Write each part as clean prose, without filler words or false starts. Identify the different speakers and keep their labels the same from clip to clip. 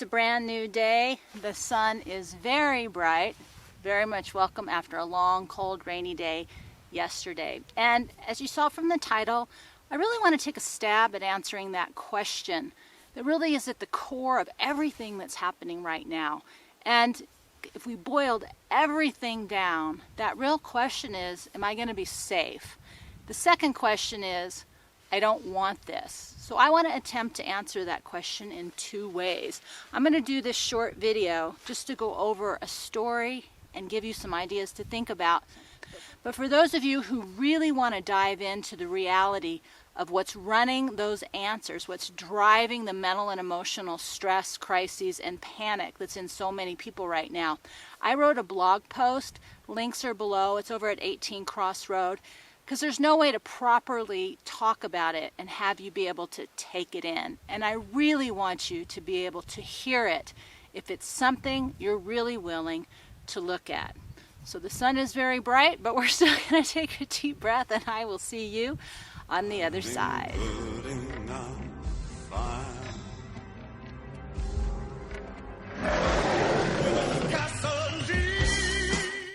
Speaker 1: It's a brand new day. The sun is very bright, very much welcome after a long, cold, rainy day yesterday. And as you saw from the title, I really want to take a stab at answering that question that really is at the core of everything that's happening right now. And if we boiled everything down, that real question is, am I going to be safe? The second question is, I don't want this. So I want to attempt to answer that question in two ways. I'm going to do this short video just to go over a story and give you some ideas to think about. But for those of you who really want to dive into the reality of what's running those answers, what's driving the mental and emotional stress, crises, and panic that's in so many people right now, I wrote a blog post. Links are below. It's over at 18 Crossroad. Because there's no way to properly talk about it and have you be able to take it in. And I really want you to be able to hear it if it's something you're really willing to look at. So the sun is very bright, but we're still going to take a deep breath, and I will see you on the other side.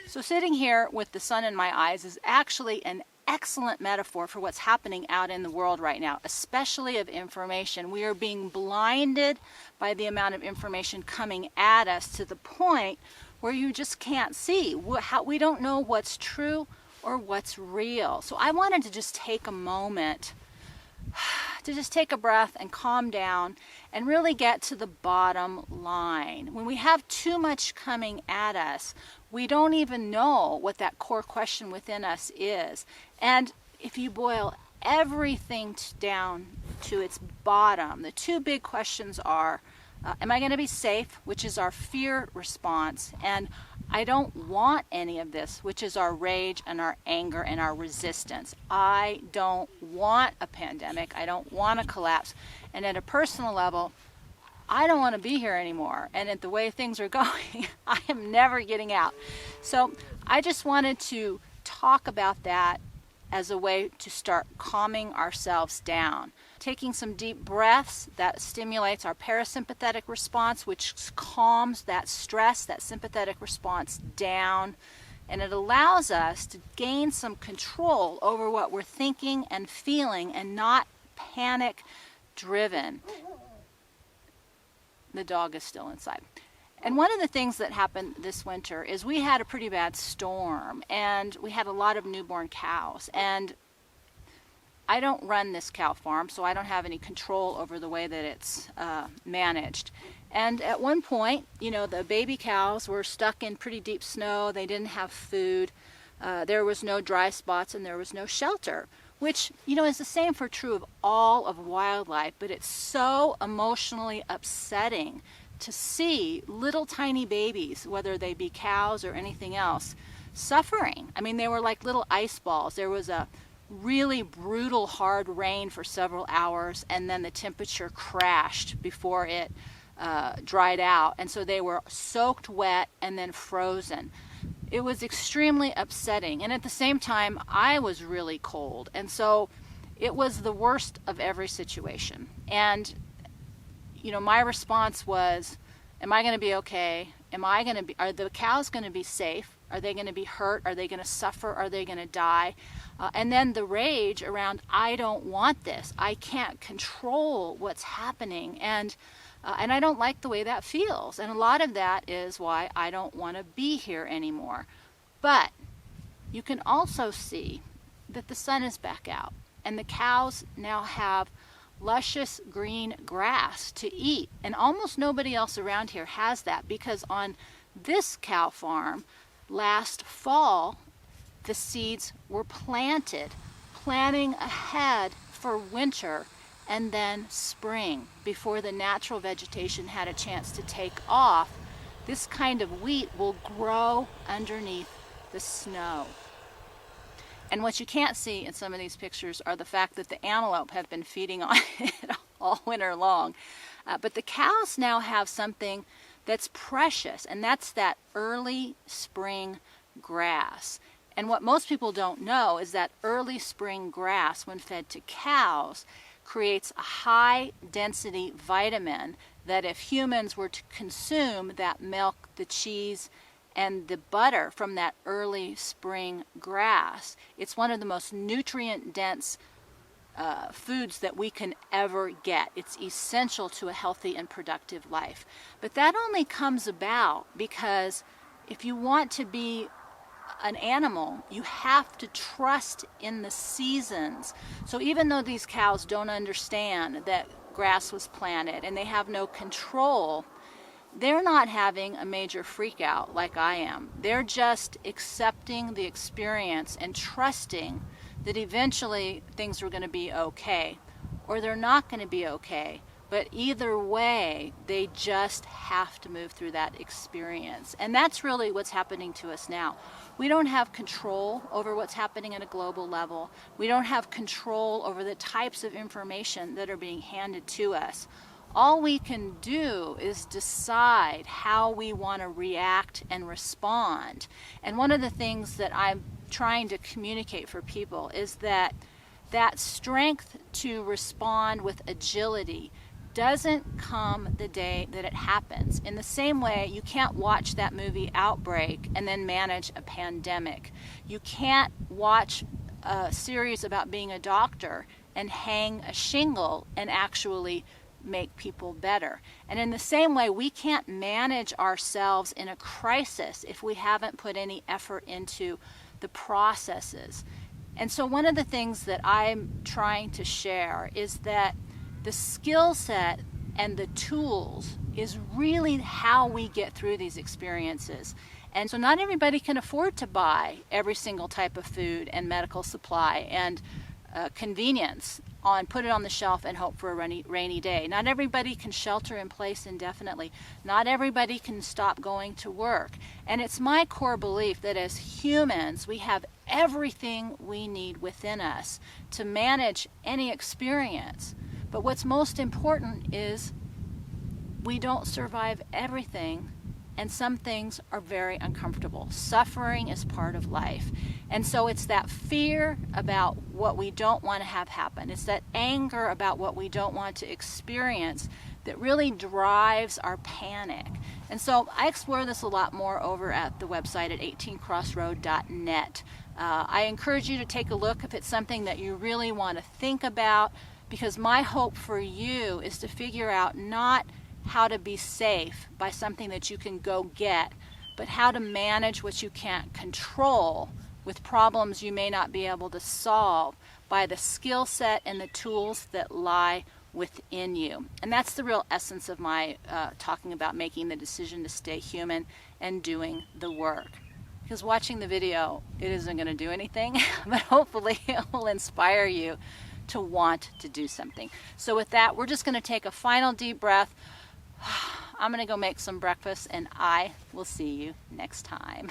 Speaker 1: So sitting here with the sun in my eyes is actually an excellent metaphor for what's happening out in the world right now, especially of information. We are being blinded by the amount of information coming at us to the point where you just can't see. We don't know what's true or what's real. So I wanted to just take a moment to just take a breath and calm down and really get to the bottom line. When we have too much coming at us, we don't even know what that core question within us is. And if you boil everything down to its bottom, the two big questions are, am I going to be safe, which is our fear response, and I don't want any of this, which is our rage and our anger and our resistance. I don't want a pandemic. I don't want a collapse. And at a personal level, I don't want to be here anymore. And at the way things are going, I am never getting out. So I just wanted to talk about that as a way to start calming ourselves down. Taking some deep breaths, that stimulates our parasympathetic response, which calms that stress, that sympathetic response down. And it allows us to gain some control over what we're thinking and feeling and not panic driven. The dog is still inside. And one of the things that happened this winter is we had a pretty bad storm, and we had a lot of newborn cows. And I don't run this cow farm, so I don't have any control over the way that it's managed. And at one point, the baby cows were stuck in pretty deep snow. They didn't have food. There was no dry spots, and there was no shelter, which, is the same for true of all of wildlife. But it's so emotionally upsetting to see little tiny babies, whether they be cows or anything else, suffering. I mean, they were like little ice balls. There was a really brutal hard rain for several hours, and then the temperature crashed before it dried out, and so they were soaked wet and then frozen. It was extremely upsetting, and at the same time I was really cold, and so it was the worst of every situation. And my response was, am I going to be okay? Are the cows going to be safe? Are they going to be hurt? Are they going to suffer? Are they going to die? And then the rage around, I don't want this. I can't control what's happening. And I don't like the way that feels. And a lot of that is why I don't want to be here anymore. But you can also see that the sun is back out, and the cows now have luscious green grass to eat. And almost nobody else around here has that, because on this cow farm last fall, the seeds were planting ahead for winter and then spring, before the natural vegetation had a chance to take off. This kind of wheat will grow underneath the snow. And what you can't see in some of these pictures are the fact that the antelope have been feeding on it all winter long. But the cows now have something that's precious, and that's that early spring grass. And what most people don't know is that early spring grass, when fed to cows, creates a high density vitamin that if humans were to consume that milk, the cheese, and the butter from that early spring grass, it's one of the most nutrient-dense foods that we can ever get. It's essential to a healthy and productive life. But that only comes about because if you want to be an animal, you have to trust in the seasons. So even though these cows don't understand that grass was planted and they have no control, they're not having a major freak out like I am. They're just accepting the experience and trusting that eventually things are going to be okay, or they're not going to be okay. But either way, they just have to move through that experience. And that's really what's happening to us now. We don't have control over what's happening at a global level. We don't have control over the types of information that are being handed to us. All we can do is decide how we want to react and respond. And one of the things that I'm trying to communicate for people is that strength to respond with agility doesn't come the day that it happens. In the same way, you can't watch that movie Outbreak and then manage a pandemic. You can't watch a series about being a doctor and hang a shingle and actually make people better. And in the same way, we can't manage ourselves in a crisis if we haven't put any effort into the processes. And so one of the things that I'm trying to share is that the skill set and the tools is really how we get through these experiences. And so not everybody can afford to buy every single type of food and medical supply and convenience put it on the shelf and hope for a rainy day. Not everybody can shelter in place indefinitely. Not everybody can stop going to work. And it's my core belief that as humans, we have everything we need within us to manage any experience. But what's most important is we don't survive everything, and some things are very uncomfortable. Suffering is part of life. And so it's that fear about what we don't want to have happen. It's that anger about what we don't want to experience that really drives our panic. And so I explore this a lot more over at the website at 18crossroad.net. I encourage you to take a look if it's something that you really want to think about, because my hope for you is to figure out not how to be safe by something that you can go get, but how to manage what you can't control with problems you may not be able to solve by the skill set and the tools that lie within you. And that's the real essence of my talking about making the decision to stay human and doing the work. Because watching the video, it isn't going to do anything, but hopefully it will inspire you to want to do something. So with that, we're just going to take a final deep breath. I'm going to go make some breakfast, and I will see you next time.